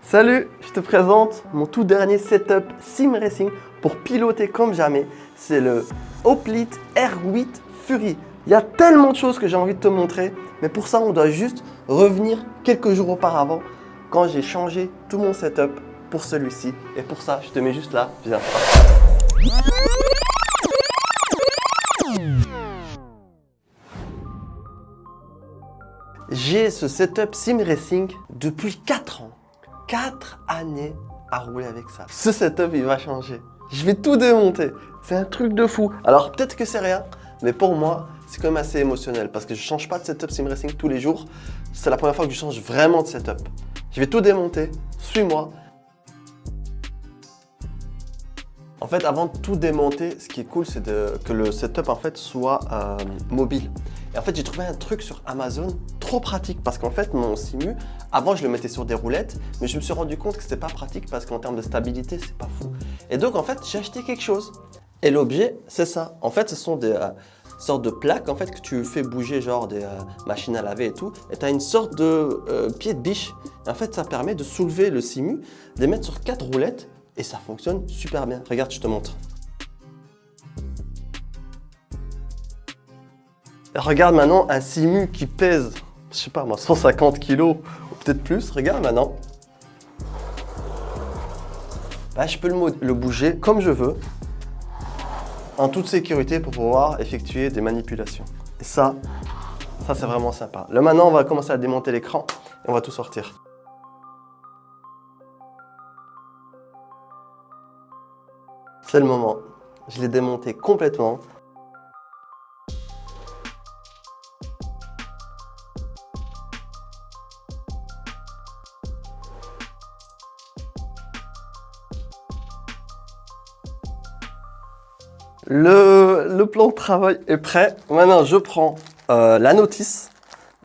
Salut, je te présente mon tout dernier setup Sim Racing pour piloter comme jamais. C'est le Hoplite R8 Fury. Il y a tellement de choses que j'ai envie de te montrer, mais pour ça on doit juste revenir quelques jours auparavant quand j'ai changé tout mon setup pour celui-ci. Et pour ça, je te mets juste là, viens. J'ai ce setup Sim Racing depuis 4 ans. 4 années à rouler avec ça. Ce setup, il va changer. Je vais tout démonter. C'est un truc de fou. Alors, peut-être que c'est rien, mais pour moi, c'est quand même assez émotionnel parce que je ne change pas de setup Sim Racing tous les jours. C'est la première fois que je change vraiment de setup. Je vais tout démonter. Suis-moi. En fait, avant de tout démonter, ce qui est cool, c'est que le setup en fait soit mobile. Et en fait, j'ai trouvé un truc sur Amazon trop pratique parce qu'en fait, mon Simu, avant, je le mettais sur des roulettes, mais je me suis rendu compte que c'était pas pratique parce qu'en termes de stabilité, c'est pas fou. Et donc, en fait, j'ai acheté quelque chose. Et l'objet, c'est ça. En fait, ce sont des sortes de plaques en fait que tu fais bouger, genre des machines à laver et tout. Et tu as une sorte de pied de biche. Et en fait, ça permet de soulever le Simu, de les mettre sur 4 roulettes. Et ça fonctionne super bien. Regarde, je te montre. Et regarde maintenant un Simu qui pèse, je sais pas moi, 150 kg ou peut-être plus. Regarde maintenant. Bah, je peux le bouger comme je veux, en toute sécurité pour pouvoir effectuer des manipulations. Et ça c'est vraiment sympa. Là maintenant, on va commencer à démonter l'écran et on va tout sortir. C'est le moment. Je l'ai démonté complètement. Le plan de travail est prêt. Maintenant, je prends la notice.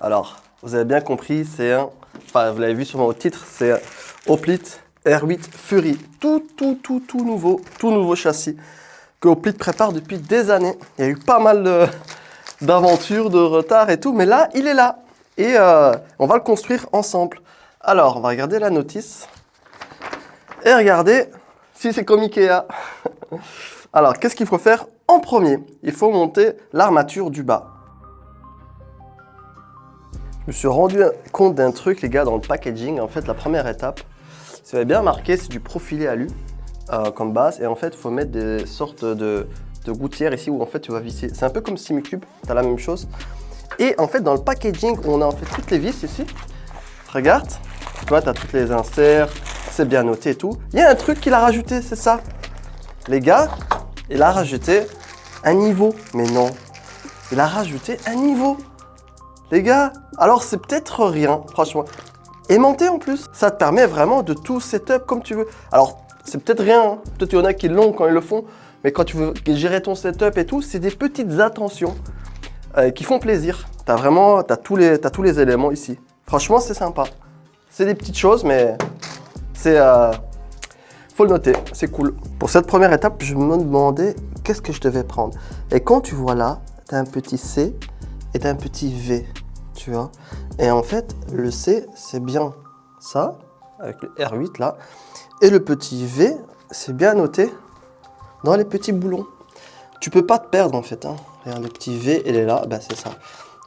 Alors, vous avez bien compris, c'est un... Enfin, vous l'avez vu sur mon titre, c'est un Hoplite R8 Fury. Tout nouveau châssis que Hoplite prépare depuis des années. Il y a eu pas mal d'aventures, de retard et tout, mais là, il est là. Et on va le construire ensemble. Alors, on va regarder la notice. Et regardez si c'est comme Ikea. Alors, qu'est-ce qu'il faut faire en premier? Il faut monter l'armature du bas. Je me suis rendu compte d'un truc, les gars, dans le packaging. En fait, la première étape, si vous avez bien marqué, c'est du profilé alu comme base. Et en fait, il faut mettre des sortes de gouttières ici où en fait tu vas visser. C'est un peu comme Simucube, tu as la même chose. Et en fait, dans le packaging, on a en fait toutes les vis ici. Regarde, tu vois, tu as toutes les inserts, c'est bien noté et tout. Il y a un truc qu'il a rajouté, c'est ça. Les gars, il a rajouté un niveau. Mais non, il a rajouté un niveau. Les gars, alors c'est peut-être rien, franchement. Aimanté en plus, ça te permet vraiment de tout setup comme tu veux. Alors, c'est peut-être rien, hein. Peut-être qu'il y en a qui l'ont quand ils le font, mais quand tu veux gérer ton setup et tout, c'est des petites attentions qui font plaisir. T'as tous les éléments ici. Franchement, c'est sympa. C'est des petites choses, mais c'est... faut le noter, c'est cool. Pour cette première étape, je me demandais qu'est-ce que je devais prendre. Et quand tu vois là, tu as un petit C et tu as un petit V, tu vois. Et en fait, le C, c'est bien ça, avec le R8 là. Et le petit V, c'est bien noté dans les petits boulons. Tu peux pas te perdre en fait. Hein. Regarde, le petit V, il est là, ben, c'est ça.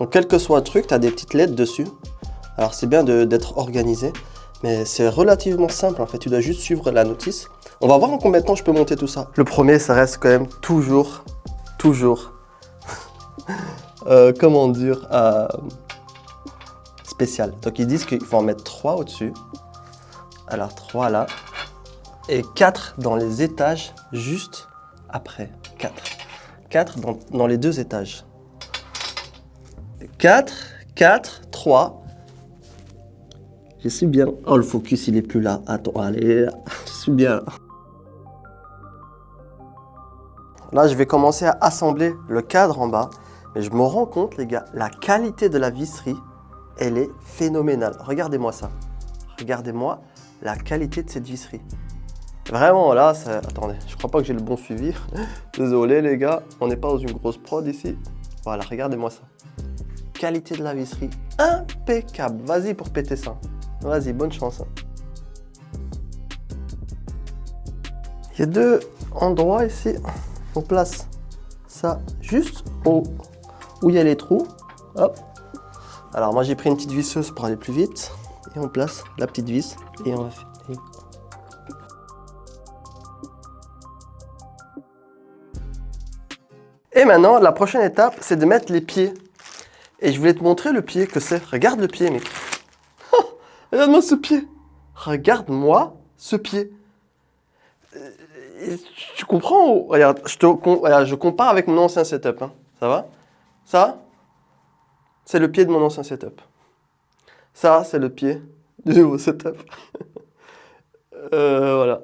Donc quel que soit le truc, tu as des petites lettres dessus. Alors c'est bien d'être organisé. Mais c'est relativement simple en fait, tu dois juste suivre la notice. On va voir en combien de temps je peux monter tout ça. Le premier, ça reste quand même toujours, comment dire, spécial. Donc ils disent qu'il faut en mettre 3 au-dessus. Alors 3 là. Et 4 dans les étages juste après. 4 dans les 2 étages. 4, 3. Je suis bien. Oh, le focus, il est plus là. Attends, allez, je suis bien là. Là, je vais commencer à assembler le cadre en bas. Mais je me rends compte, les gars, la qualité de la visserie, elle est phénoménale. Regardez-moi ça. Regardez-moi la qualité de cette visserie. Vraiment, là, attendez, je crois pas que j'ai le bon suivi. Désolé, les gars, on n'est pas dans une grosse prod ici. Voilà, regardez-moi ça. Qualité de la visserie, impeccable. Vas-y pour péter ça. Vas-y, bonne chance. Il y a deux endroits ici. On place ça juste où il y a les trous. Hop. Alors moi j'ai pris une petite visseuse pour aller plus vite. Et on place la petite vis et on va faire. Et maintenant, la prochaine étape, c'est de mettre les pieds. Et je voulais te montrer le pied que c'est. Regarde le pied, mec. Oh, regarde-moi ce pied. Regarde-moi ce pied. Tu comprends? Regarde, je compare avec mon ancien setup. Hein. Ça va? Ça, c'est le pied de mon ancien setup. Ça, c'est le pied du nouveau setup. Voilà.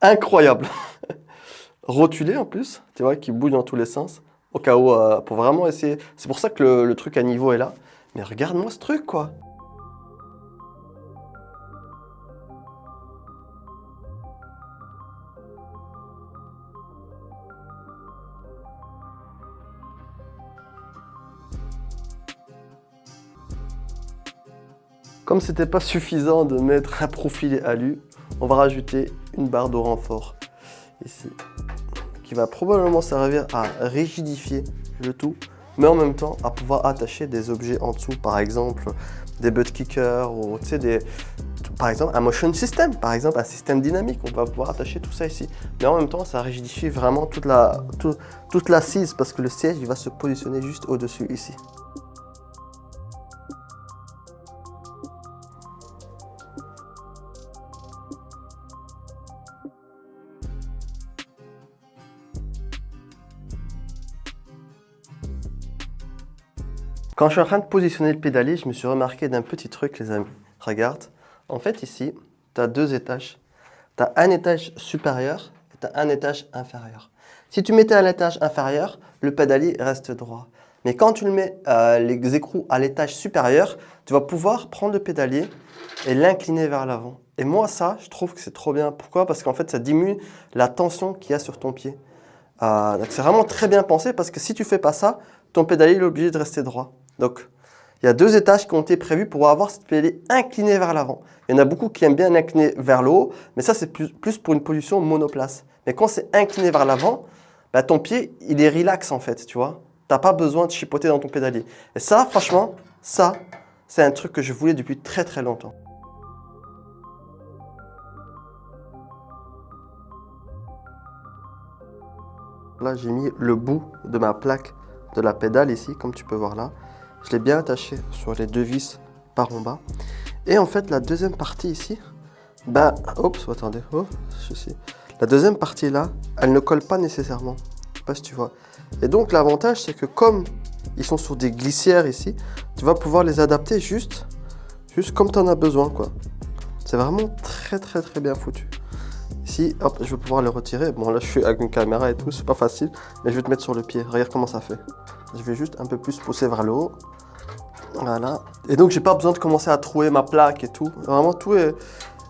Incroyable. Rotulé en plus, tu vois, qui bouge dans tous les sens. Au cas où, pour vraiment essayer. C'est pour ça que le truc à niveau est là. Mais regarde-moi ce truc, quoi. Comme c'était pas suffisant de mettre un profilé alu, on va rajouter une barre de renfort ici, qui va probablement servir à rigidifier le tout, mais en même temps à pouvoir attacher des objets en dessous, par exemple des butt kickers ou tu sais par exemple un motion system, par exemple un système dynamique, on va pouvoir attacher tout ça ici. Mais en même temps ça rigidifie vraiment toute l'assise parce que le siège il va se positionner juste au-dessus ici. Quand je suis en train de positionner le pédalier, je me suis remarqué d'un petit truc, les amis. Regarde, en fait ici, tu as deux étages. Tu as un étage supérieur et tu as un étage inférieur. Si tu mettais à l'étage inférieur, le pédalier reste droit. Mais quand tu le mets les écrous à l'étage supérieur, tu vas pouvoir prendre le pédalier et l'incliner vers l'avant. Et moi, ça, je trouve que c'est trop bien. Pourquoi? Parce qu'en fait, ça diminue la tension qu'il y a sur ton pied. Donc c'est vraiment très bien pensé parce que si tu fais pas ça, ton pédalier est obligé de rester droit. Donc, il y a deux étages qui ont été prévus pour avoir cette pédalier inclinée vers l'avant. Il y en a beaucoup qui aiment bien l'incliner vers le haut, mais ça, c'est plus pour une position monoplace. Mais quand c'est incliné vers l'avant, bah, ton pied, il est relax en fait, tu vois. Tu n'as pas besoin de chipoter dans ton pédalier. Et ça, franchement, ça, c'est un truc que je voulais depuis très très longtemps. Là, j'ai mis le bout de ma plaque de la pédale ici, comme tu peux voir là. Je l'ai bien attaché sur les deux vis par en bas. Et en fait, la deuxième partie ici, ben, oups, attendez, oh, ceci. La deuxième partie là, elle ne colle pas nécessairement. Je sais pas si tu vois. Et donc, l'avantage, c'est que comme ils sont sur des glissières ici, tu vas pouvoir les adapter juste comme tu en as besoin, quoi. C'est vraiment très, très, très bien foutu. Ici, hop, je vais pouvoir le retirer. Bon, là, je suis avec une caméra et tout, c'est pas facile, mais je vais te mettre sur le pied. Regarde comment ça fait. Je vais juste un peu plus pousser vers le haut. Voilà. Et donc, j'ai pas besoin de commencer à trouer ma plaque et tout. Vraiment, tout est...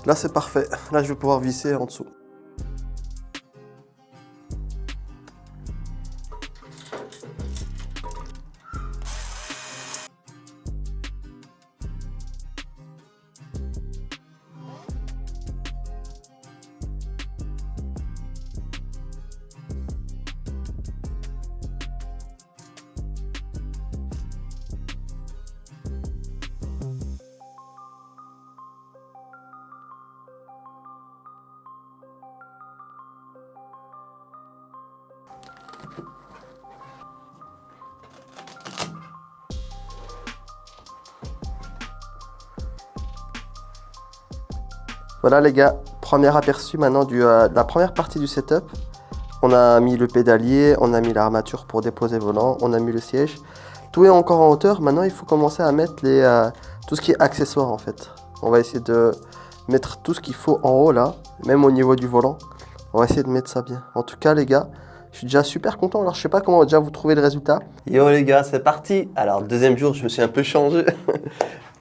Là, c'est parfait. Là, je vais pouvoir visser en dessous. Voilà les gars, premier aperçu maintenant de la première partie du setup. On a mis le pédalier, on a mis l'armature pour déposer le volant, on a mis le siège. Tout est encore en hauteur. Maintenant, il faut commencer à mettre tout ce qui est accessoire en fait. On va essayer de mettre tout ce qu'il faut en haut là, même au niveau du volant. On va essayer de mettre ça bien. En tout cas les gars, je suis déjà super content. Alors je sais pas comment déjà vous trouvez le résultat. Yo les gars, c'est parti. Alors deuxième jour, je me suis un peu changé.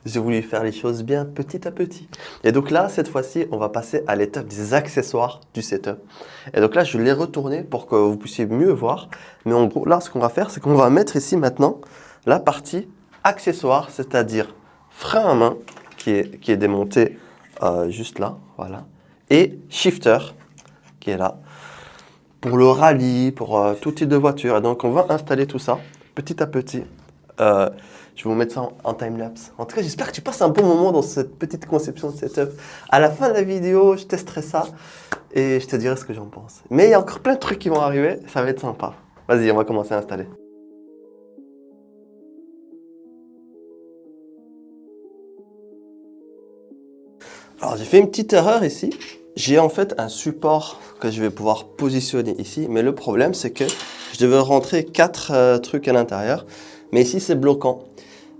J'ai voulu faire les choses bien petit à petit. Et donc là, cette fois-ci, on va passer à l'étape des accessoires du setup. Et donc là, je l'ai retourné pour que vous puissiez mieux voir. Mais en gros, là, ce qu'on va faire, c'est qu'on va mettre ici maintenant la partie accessoire, c'est-à-dire frein à main qui est démonté juste là, voilà. Et shifter qui est là, pour le rallye, pour tout type de voiture. Et donc on va installer tout ça petit à petit. Je vais vous mettre ça en time-lapse. En tout cas, j'espère que tu passes un bon moment dans cette petite conception de setup. À la fin de la vidéo, je testerai ça et je te dirai ce que j'en pense. Mais il y a encore plein de trucs qui vont arriver, ça va être sympa. Vas-y, on va commencer à installer. Alors j'ai fait une petite erreur ici. J'ai en fait un support que je vais pouvoir positionner ici. Mais le problème, c'est que je devais rentrer 4 trucs à l'intérieur. Mais ici, c'est bloquant.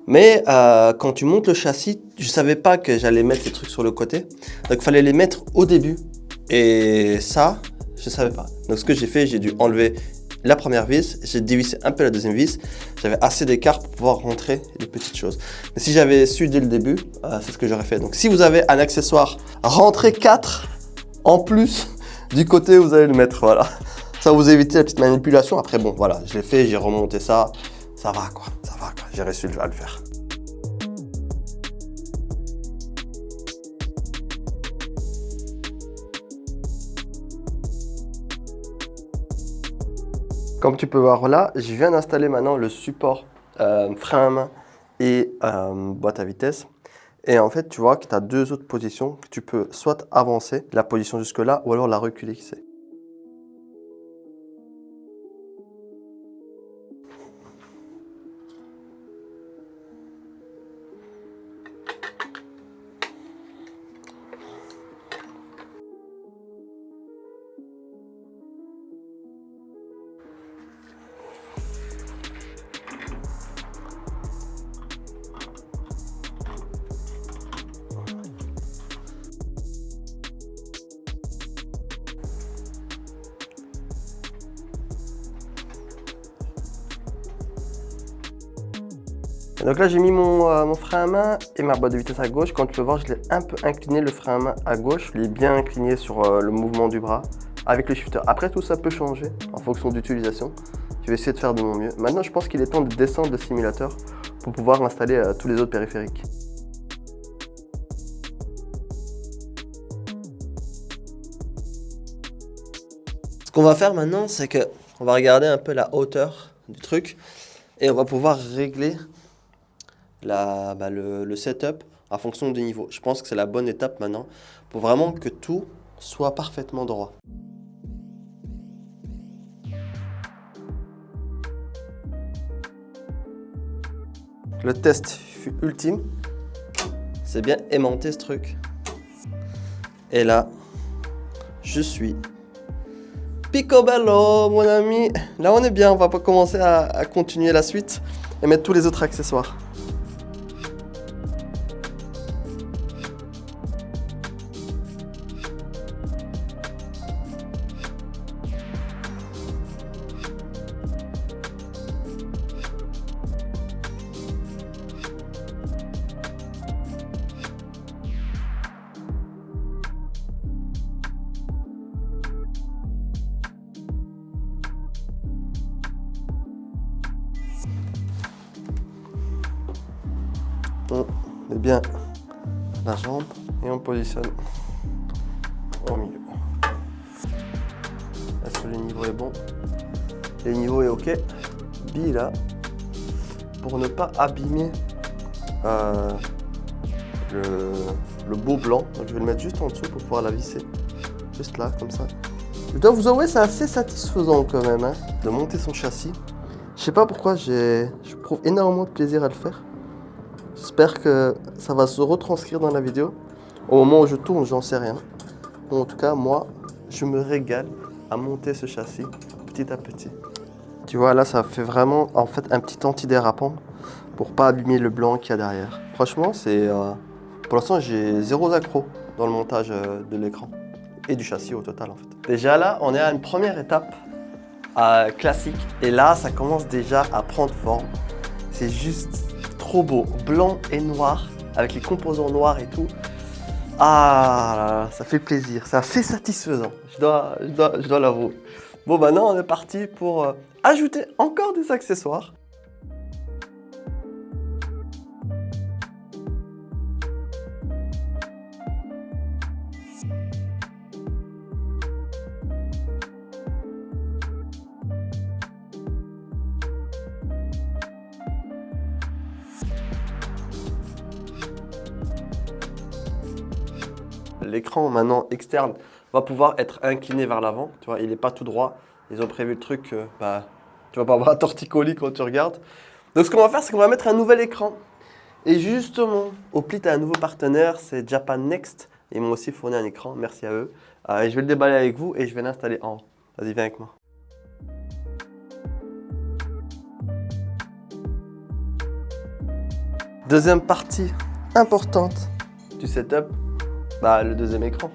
Mais quand tu montes le châssis, je ne savais pas que j'allais mettre les trucs sur le côté. Donc il fallait les mettre au début. Et ça, je ne savais pas. Donc ce que j'ai fait, j'ai dû enlever la première vis, j'ai dévissé un peu la deuxième vis. J'avais assez d'écart pour pouvoir rentrer les petites choses. Mais si j'avais su dès le début, c'est ce que j'aurais fait. Donc si vous avez un accessoire, rentrez 4 en plus du côté où vous allez le mettre. Voilà. Ça vous évite la petite manipulation. Après bon, voilà, je l'ai fait, j'ai remonté ça. Ça va quoi, ça va quoi. J'ai réussi à le faire. Comme tu peux voir là, je viens d'installer maintenant le support frein à main et boîte à vitesse. Et en fait, tu vois que tu as 2 autres positions que tu peux soit avancer la position jusque là ou alors la reculer. Donc là, j'ai mis mon frein à main et ma boîte de vitesse à gauche. Quand tu peux voir, je l'ai un peu incliné le frein à main à gauche. Je l'ai bien incliné sur le mouvement du bras avec le shifter. Après, tout ça peut changer en fonction d'utilisation. Je vais essayer de faire de mon mieux. Maintenant, je pense qu'il est temps de descendre le simulateur pour pouvoir installer tous les autres périphériques. Ce qu'on va faire maintenant, c'est que on va regarder un peu la hauteur du truc et on va pouvoir régler le setup en fonction du niveau. Je pense que c'est la bonne étape maintenant pour vraiment que tout soit parfaitement droit. Le test fut ultime. C'est bien aimanté ce truc. Et là, je suis picobello, mon ami. Là, on est bien. On va pas commencer à continuer la suite et mettre tous les autres accessoires. On met bien la jambe et on positionne au milieu. Est-ce que le niveau est bon? Le niveau est ok. Bille là pour ne pas abîmer le beau blanc. Donc je vais le mettre juste en dessous pour pouvoir la visser. Juste là, comme ça. Je dois vous avouer, c'est assez satisfaisant quand même hein, de monter son châssis. Je sais pas pourquoi je trouve énormément de plaisir à le faire. J'espère que ça va se retranscrire dans la vidéo. Au moment où je tourne, j'en sais rien. Bon, en tout cas, moi, je me régale à monter ce châssis petit à petit. Tu vois, là, ça fait vraiment en fait un petit antidérapant pour pas abîmer le blanc qu'il y a derrière. Franchement, c'est pour l'instant, j'ai 0 accro dans le montage de l'écran et du châssis au total en fait. Déjà là, on est à une première étape classique et là, ça commence déjà à prendre forme. C'est juste trop beau, blanc et noir, avec les composants noirs et tout. Ah là là, ça fait plaisir, c'est assez satisfaisant, je dois l'avouer. Bon, maintenant on est parti pour ajouter encore des accessoires. l'écran maintenant externe va pouvoir être incliné vers l'avant. Tu vois, il n'est pas tout droit. Ils ont prévu le truc, tu vas pas avoir un torticolis quand tu regardes. Donc ce qu'on va faire, c'est qu'on va mettre un nouvel écran. Et justement, Hoplite a un nouveau partenaire, c'est Japan Next. Ils m'ont aussi fourni un écran, merci à eux. Et je vais le déballer avec vous et je vais l'installer en haut. Vas-y, viens avec moi. Deuxième partie importante du setup, le deuxième écran.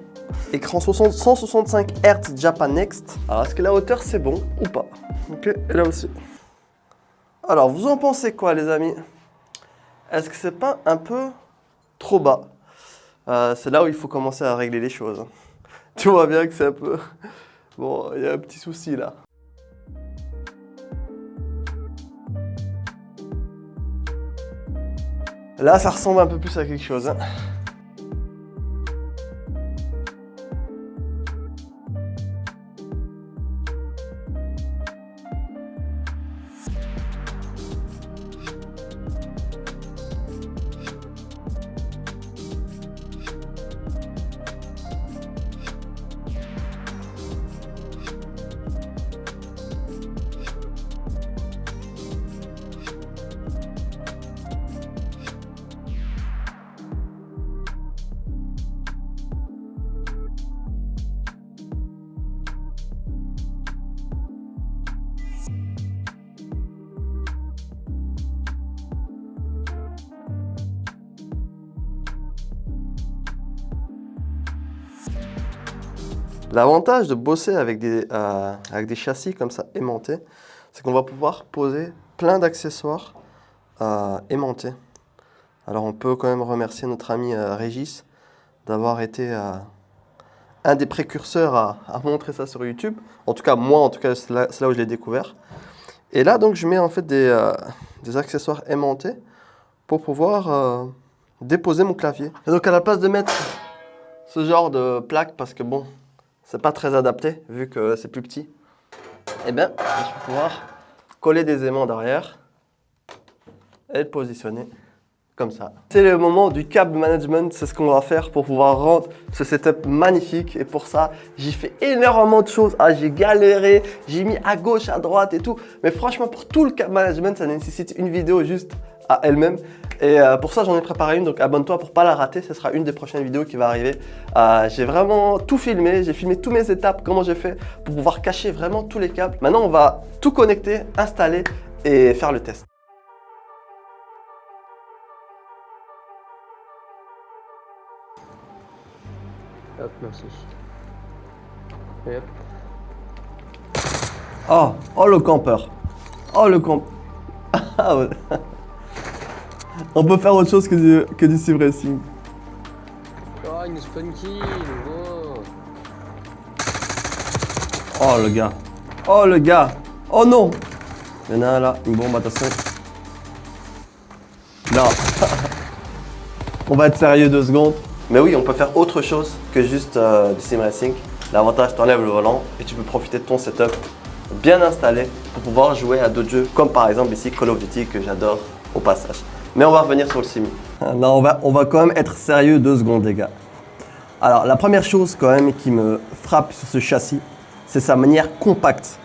Écran 165 Hz Japan Next. Alors, est-ce que la hauteur c'est bon ou pas? Ok, et là aussi. Alors, vous en pensez quoi, les amis? Est-ce que c'est pas un peu trop bas? C'est là où il faut commencer à régler les choses. Tu vois bien que c'est un peu... Bon, il y a un petit souci là. Là, ça ressemble un peu plus à quelque chose. L'avantage de bosser avec des châssis comme ça aimantés, c'est qu'on va pouvoir poser plein d'accessoires aimantés. Alors on peut quand même remercier notre ami Régis d'avoir été un des précurseurs à montrer ça sur YouTube. En tout cas, moi, c'est là où je l'ai découvert. Et là, donc, je mets en fait des accessoires aimantés pour pouvoir déposer mon clavier. Et donc, à la place de mettre ce genre de plaque, parce que bon, c'est pas très adapté vu que c'est plus petit, eh bien, je vais pouvoir coller des aimants derrière et le positionner comme ça. C'est le moment du câble management, c'est ce qu'on va faire pour pouvoir rendre ce setup magnifique. Et pour ça, j'ai fait énormément de choses. J'ai galéré, j'ai mis à gauche, à droite et tout. Mais franchement, pour tout le câble management, ça nécessite une vidéo juste à elle-même. Et pour ça, j'en ai préparé une, donc abonne-toi pour pas la rater. Ce sera une des prochaines vidéos qui va arriver. J'ai vraiment tout filmé, j'ai filmé toutes mes étapes, comment j'ai fait pour pouvoir cacher vraiment tous les câbles. Maintenant, on va tout connecter, installer et faire le test. Hop, merci. Et hop. Oh le campeur. Oh le camp. Ah ouais. On peut faire autre chose que du sim racing. Oh, une spawn kill. Oh. Oh le gars. Oh le gars. Oh non. Il y en a un là, une bombe, attention. Non. On va être sérieux 2 secondes. Mais oui, on peut faire autre chose que juste du sim racing. L'avantage, tu enlèves le volant et tu peux profiter de ton setup bien installé pour pouvoir jouer à d'autres jeux, comme par exemple ici Call of Duty que j'adore au passage. Mais on va revenir sur le sim. Là, on va quand même être sérieux 2 secondes, les gars. Alors, la première chose quand même qui me frappe sur ce châssis, c'est sa manière compacte.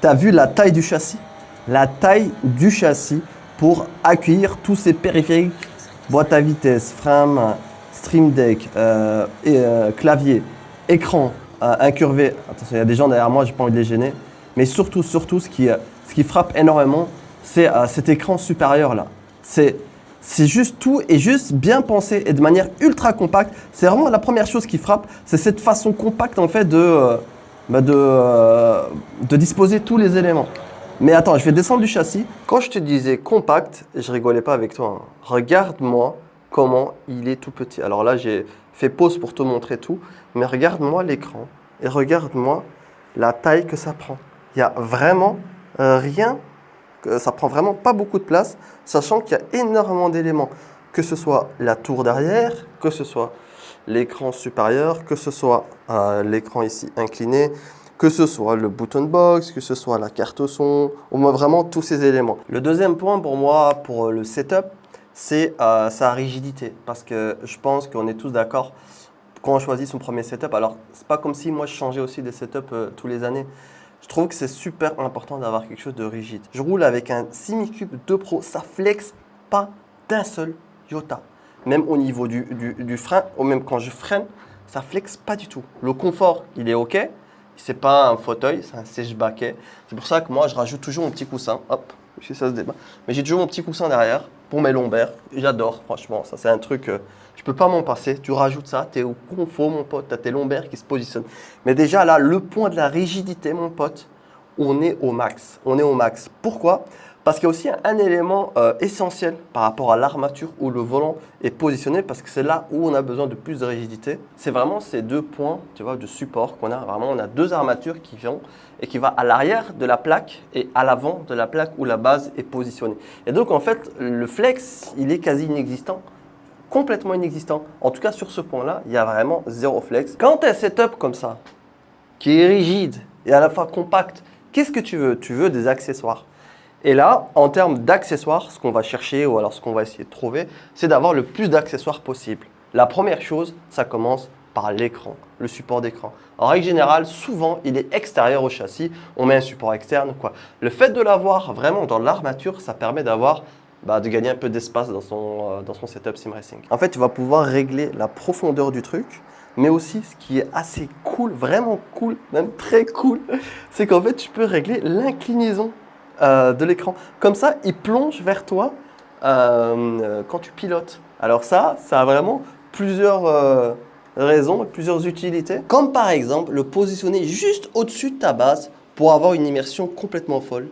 Tu as vu la taille du châssis? La taille du châssis pour accueillir tous ces périphériques, boîte à vitesse, frein, Stream Deck, clavier, écran incurvé. Attention, il y a des gens derrière moi, j'ai pas envie de les gêner. Mais surtout, ce qui frappe énormément, c'est cet écran supérieur là. C'est juste tout et juste bien pensé et de manière ultra compacte. C'est vraiment la première chose qui frappe, c'est cette façon compacte en fait de disposer tous les éléments. Mais attends, je vais descendre du châssis. Quand je te disais compact, je rigolais pas avec toi. Regarde-moi comment il est tout petit. Alors là, j'ai fait pause pour te montrer tout, mais regarde-moi l'écran et regarde-moi la taille que ça prend. Il y a vraiment rien, ça prend vraiment pas beaucoup de place, sachant qu'il y a énormément d'éléments, que ce soit la tour derrière, que ce soit l'écran supérieur, que ce soit l'écran ici incliné, que ce soit le button box, que ce soit la carte son, au moins vraiment tous ces éléments. Le deuxième point pour moi, pour le setup, c'est sa rigidité. Parce que je pense qu'on est tous d'accord quand on choisit son premier setup. Alors, c'est pas comme si moi je changeais aussi des setups tous les années. Je trouve que c'est super important d'avoir quelque chose de rigide. Je roule avec un Simicube 2 Pro, ça flex pas d'un seul iota. Même au niveau du frein, ou même quand je freine, ça flex pas du tout. Le confort, il est ok. C'est pas un fauteuil, c'est un sèche-baquet. C'est pour ça que moi, je rajoute toujours mon petit coussin. Hop, si ça se débat. Mais j'ai toujours mon petit coussin derrière pour mes lombaires. J'adore, franchement. Ça, c'est un truc, je peux pas m'en passer. Tu rajoutes ça, tu es au confort, mon pote. Tu as tes lombaires qui se positionnent. Mais déjà, là, le point de la rigidité, mon pote, on est au max. On est au max. Pourquoi ? Parce qu'il y a aussi un élément essentiel par rapport à l'armature où le volant est positionné, parce que c'est là où on a besoin de plus de rigidité. C'est vraiment ces deux points, tu vois, de support qu'on a. Vraiment, on a deux armatures qui vont et qui va à l'arrière de la plaque et à l'avant de la plaque où la base est positionnée. Et donc, en fait, le flex, il est quasi inexistant. Complètement inexistant. En tout cas, sur ce point-là, il y a vraiment zéro flex. Quand tu as un setup comme ça, qui est rigide et à la fois compact, qu'est-ce que tu veux ? Tu veux des accessoires. Et là, en termes d'accessoires, ce qu'on va chercher ou alors ce qu'on va essayer de trouver, c'est d'avoir le plus d'accessoires possible. La première chose, ça commence par l'écran, le support d'écran. En règle générale, souvent, il est extérieur au châssis. On met un support externe, quoi. Le fait de l'avoir vraiment dans l'armature, ça permet d'avoir de gagner un peu d'espace dans son setup sim racing. En fait, tu vas pouvoir régler la profondeur du truc, mais aussi ce qui est assez cool, vraiment cool, même très cool, c'est qu'en fait, tu peux régler l'inclinaison de l'écran. Comme ça, il plonge vers toi quand tu pilotes. Alors ça a vraiment plusieurs raisons, plusieurs utilités. Comme par exemple, le positionner juste au-dessus de ta base pour avoir une immersion complètement folle,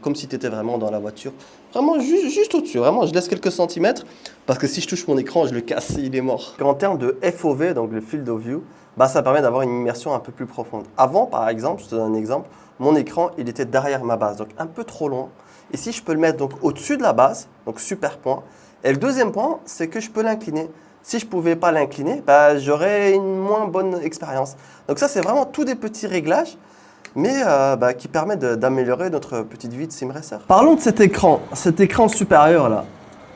comme si tu étais vraiment dans la voiture. Vraiment juste au-dessus, vraiment, je laisse quelques centimètres parce que si je touche mon écran, je le casse, il est mort. En termes de FOV, donc le Field of View, ça permet d'avoir une immersion un peu plus profonde. Avant, par exemple, je te donne un exemple, mon écran, il était derrière ma base, donc un peu trop loin. Ici, je peux le mettre donc au-dessus de la base, donc super point. Et le deuxième point, c'est que je peux l'incliner. Si je ne pouvais pas l'incliner, j'aurais une moins bonne expérience. Donc ça, c'est vraiment tous des petits réglages, mais qui permettent d'améliorer notre petite vie de sim racer. Parlons de cet écran supérieur là.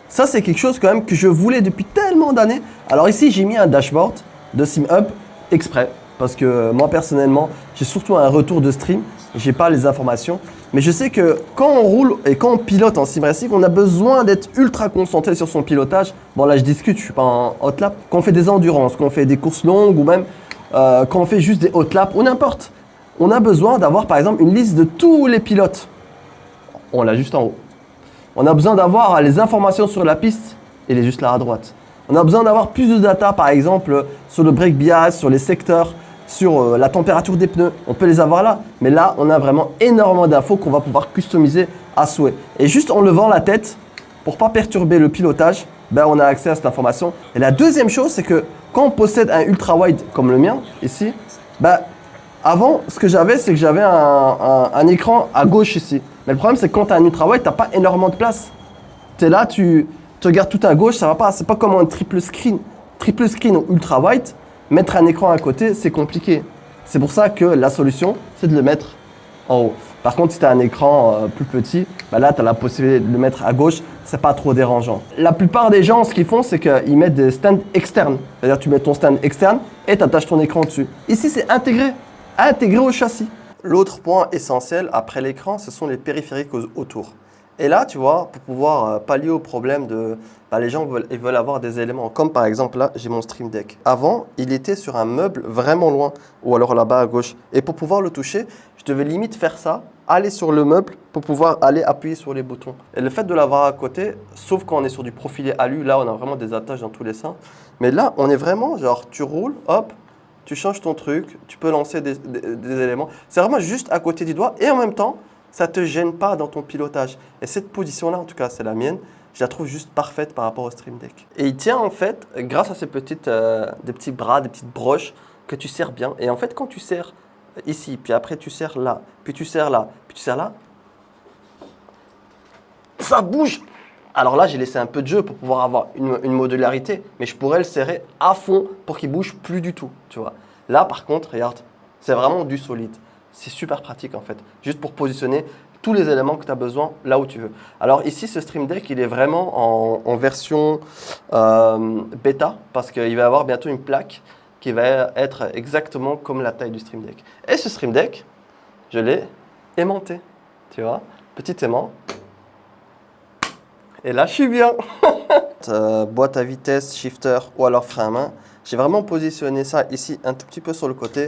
Ça, c'est quelque chose quand même que je voulais depuis tellement d'années. Alors ici, j'ai mis un dashboard de SimHub exprès, parce que moi personnellement, j'ai surtout un retour de stream. J'ai pas les informations, mais je sais que quand on roule et quand on pilote en sim racing, on a besoin d'être ultra concentré sur son pilotage. Bon là je discute, je suis pas en hot lap. Quand on fait des endurances, quand on fait des courses longues ou même quand on fait juste des hot laps ou n'importe, on a besoin d'avoir par exemple une liste de tous les pilotes. On l'a juste en haut. On a besoin d'avoir les informations sur la piste, elle est juste là à droite. On a besoin d'avoir plus de data par exemple sur le brake bias, sur les secteurs, sur la température des pneus, on peut les avoir là. Mais là, on a vraiment énormément d'infos qu'on va pouvoir customiser à souhait. Et juste en levant la tête, pour ne pas perturber le pilotage, on a accès à cette information. Et la deuxième chose, c'est que quand on possède un ultra-wide comme le mien, ici, avant, ce que j'avais, c'est que j'avais un écran à gauche ici. Mais le problème, c'est que quand tu as un ultra-wide, tu n'as pas énormément de place. Tu es là, tu regardes tout à gauche, ça va pas. C'est pas comme un triple screen. Triple screen ou ultra-wide, mettre un écran à côté, c'est compliqué. C'est pour ça que la solution, c'est de le mettre en haut. Par contre, si tu as un écran plus petit, là, tu as la possibilité de le mettre à gauche, c'est pas trop dérangeant. La plupart des gens, ce qu'ils font, c'est qu'ils mettent des stands externes. C'est-à-dire tu mets ton stand externe et tu attaches ton écran dessus. Ici, c'est intégré au châssis. L'autre point essentiel après l'écran, ce sont les périphériques autour. Et là, tu vois, pour pouvoir pallier au problème de… les gens veulent avoir des éléments. Comme par exemple, là, j'ai mon Stream Deck. Avant, il était sur un meuble vraiment loin, ou alors là-bas à gauche. Et pour pouvoir le toucher, je devais limite faire ça, aller sur le meuble pour pouvoir aller appuyer sur les boutons. Et le fait de l'avoir à côté, sauf quand on est sur du profilé alu, là, on a vraiment des attaches dans tous les sens. Mais là, on est vraiment genre, tu roules, hop, tu changes ton truc, tu peux lancer des éléments. C'est vraiment juste à côté du doigt et en même temps, ça ne te gêne pas dans ton pilotage. Et cette position-là, en tout cas, c'est la mienne, je la trouve juste parfaite par rapport au Stream Deck. Et il tient en fait, grâce à ces des petits bras, des petites broches que tu serres bien. Et en fait, quand tu serres ici, puis après tu serres là, puis tu serres là, puis tu serres là, ça bouge. Alors là, j'ai laissé un peu de jeu pour pouvoir avoir une modularité, mais je pourrais le serrer à fond pour qu'il bouge plus du tout, tu vois. Là, par contre, regarde, c'est vraiment du solide. C'est super pratique en fait, juste pour positionner tous les éléments que tu as besoin là où tu veux. Alors ici, ce Stream Deck, il est vraiment en version bêta parce qu'il va y avoir bientôt une plaque qui va être exactement comme la taille du Stream Deck. Et ce Stream Deck, je l'ai aimanté, tu vois, petit aimant. Et là, je suis bien. Boîte à vitesse, shifter ou alors frein à main. J'ai vraiment positionné ça ici un tout petit peu sur le côté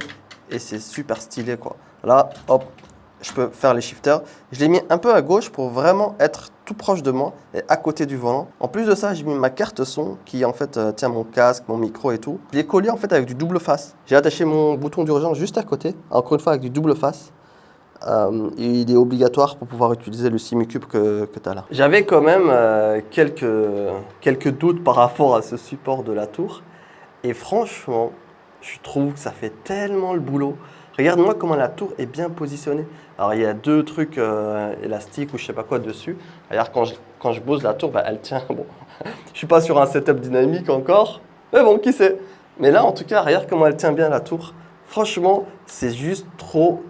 et c'est super stylé quoi. Là, hop, je peux faire les shifters. Je l'ai mis un peu à gauche pour vraiment être tout proche de moi et à côté du volant. En plus de ça, j'ai mis ma carte son qui en fait tient mon casque, mon micro et tout. Je l'ai collé en fait avec du double face. J'ai attaché mon bouton d'urgence juste à côté, encore une fois avec du double face. Il est obligatoire pour pouvoir utiliser le Simicube que tu as là. J'avais quand même quelques doutes par rapport à ce support de la tour. Et franchement, je trouve que ça fait tellement le boulot. Regarde-moi comment la tour est bien positionnée. Alors il y a deux trucs élastiques ou je sais pas quoi dessus. Regarde, quand je pose la tour, bah, elle tient. Bon, je suis pas sur un setup dynamique encore. Mais bon, qui sait. Mais là, en tout cas, regarde comment elle tient bien la tour. Franchement, c'est juste trop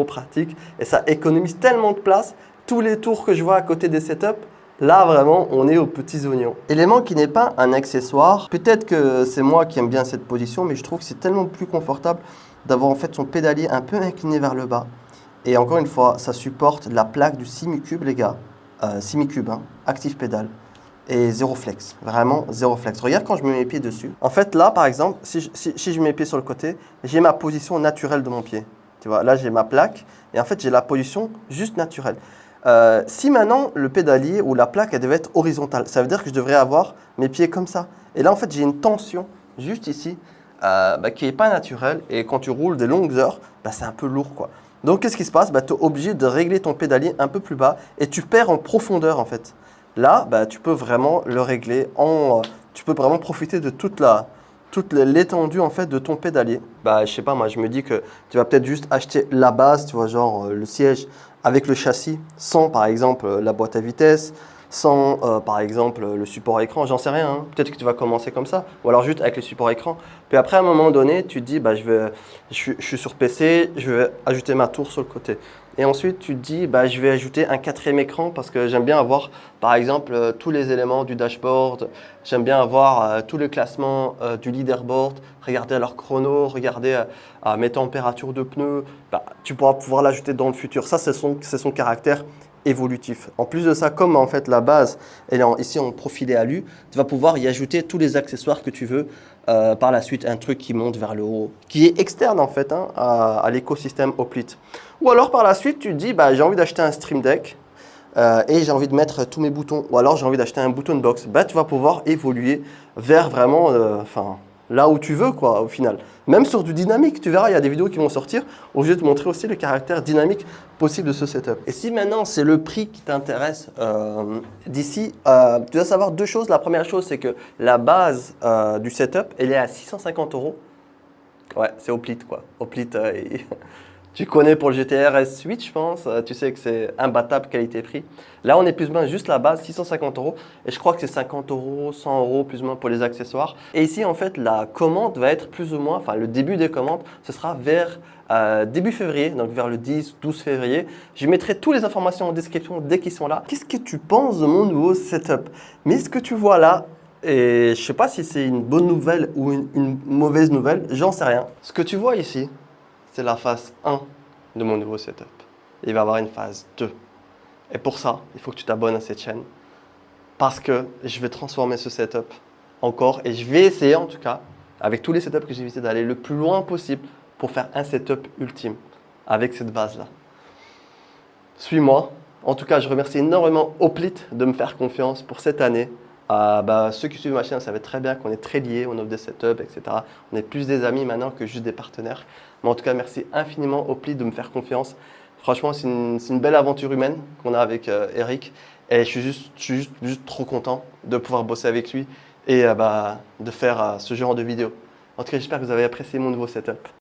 pratique et ça économise tellement de place. Tous les tours que je vois à côté des setups, là vraiment, on est aux petits oignons. Élément qui n'est pas un accessoire. Peut-être que c'est moi qui aime bien cette position, mais je trouve que c'est tellement plus confortable d'avoir en fait son pédalier un peu incliné vers le bas. Et encore une fois, ça supporte la plaque du Simicube, les gars. Simicube, hein, Active Pedal. Et zéro flex, vraiment zéro flex. Regarde quand je mets mes pieds dessus. En fait, là, par exemple, si je mets mes pieds sur le côté, j'ai ma position naturelle de mon pied. Tu vois, là, j'ai ma plaque et en fait, j'ai la position juste naturelle. Si maintenant, le pédalier ou la plaque, elle devait être horizontale, ça veut dire que je devrais avoir mes pieds comme ça. Et là, en fait, j'ai une tension juste ici qui n'est pas naturelle. Et quand tu roules des longues heures, c'est un peu lourd, quoi. Donc, qu'est-ce qui se passe? Tu es obligé de régler ton pédalier un peu plus bas et tu perds en profondeur, en fait. Là, tu peux vraiment le régler tu peux vraiment profiter de toute l'étendue en fait de ton pédalier. Je sais pas, moi je me dis que tu vas peut-être juste acheter la base, tu vois, genre le siège avec le châssis, sans par exemple la boîte à vitesse, sans par exemple le support écran, j'en sais rien, hein. Peut-être que tu vas commencer comme ça, ou alors juste avec le support écran. Puis après à un moment donné, tu te dis, je suis sur PC, je vais ajouter ma tour sur le côté. Et ensuite, tu te dis, je vais ajouter un quatrième écran parce que j'aime bien avoir, par exemple, tous les éléments du dashboard. J'aime bien avoir tout le classement du leaderboard, regarder leur chrono, regarder mes températures de pneus. Tu pourras pouvoir l'ajouter dans le futur. Ça, c'est son caractère évolutif. En plus de ça, comme en fait la base, elle est ici en profilé alu, tu vas pouvoir y ajouter tous les accessoires que tu veux. Par la suite, un truc qui monte vers le haut, qui est externe en fait à l'écosystème Hoplite. Ou alors par la suite, tu te dis, j'ai envie d'acheter un Stream Deck et j'ai envie de mettre tous mes boutons. Ou alors j'ai envie d'acheter un button box. Tu vas pouvoir évoluer vers vraiment là où tu veux quoi au final. Même sur du dynamique, tu verras, il y a des vidéos qui vont sortir où je vais te montrer aussi le caractère dynamique possible de ce setup. Et si maintenant c'est le prix qui t'intéresse d'ici, tu dois savoir deux choses. La première chose, c'est que la base du setup, elle est à 650 €. Ouais, c'est Hoplite quoi. Hoplite, tu connais pour le GTR S8, je pense. Tu sais que c'est imbattable qualité-prix. Là, on est plus ou moins juste la base, 650 €. Et je crois que c'est 50 €, 100 € plus ou moins pour les accessoires. Et ici, en fait, la commande va être plus ou moins, enfin, le début des commandes, ce sera vers début février, donc vers le 10-12 février. Je mettrai toutes les informations en description dès qu'ils sont là. Qu'est-ce que tu penses de mon nouveau setup? Mais ce que tu vois là, et je ne sais pas si c'est une bonne nouvelle ou une mauvaise nouvelle, j'en sais rien. Ce que tu vois ici, c'est la phase 1 de mon nouveau setup. Il va y avoir une phase 2. Et pour ça, il faut que tu t'abonnes à cette chaîne. Parce que je vais transformer ce setup encore. Et je vais essayer en tout cas, avec tous les setups que j'ai visités, d'aller le plus loin possible pour faire un setup ultime avec cette base-là. Suis-moi. En tout cas, je remercie énormément Hoplite de me faire confiance pour cette année. Ceux qui suivent ma chaîne savent très bien qu'on est très liés, on offre des setups, etc. On est plus des amis maintenant que juste des partenaires. Mais en tout cas, merci infiniment Hoplite de me faire confiance. Franchement, c'est une belle aventure humaine qu'on a avec Eric. Et je suis juste trop content de pouvoir bosser avec lui et de faire ce genre de vidéo. En tout cas, j'espère que vous avez apprécié mon nouveau setup.